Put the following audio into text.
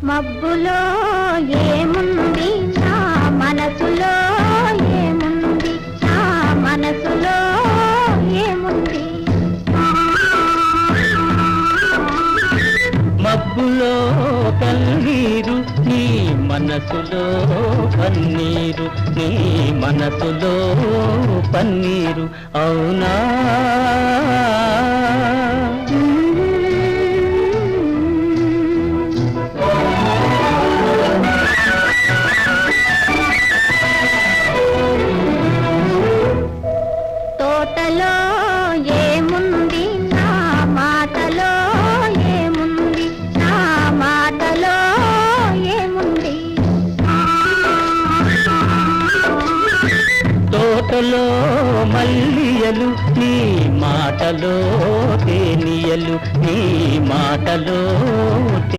మబ్బులో ఏముంది నా మనసులో ఏముంది నా మనసులో ఏముంది మబ్బులో కన్నీరు నీ మనసులో పన్నీరు నీ మనసులో పన్నీరు అవునా తోటలో ఏముంది నా మాటలో ఏముంది నా మాటలో ఏముంది తోటలో మల్లియలు నీ మాటలో తేనియలు నీ మాటలో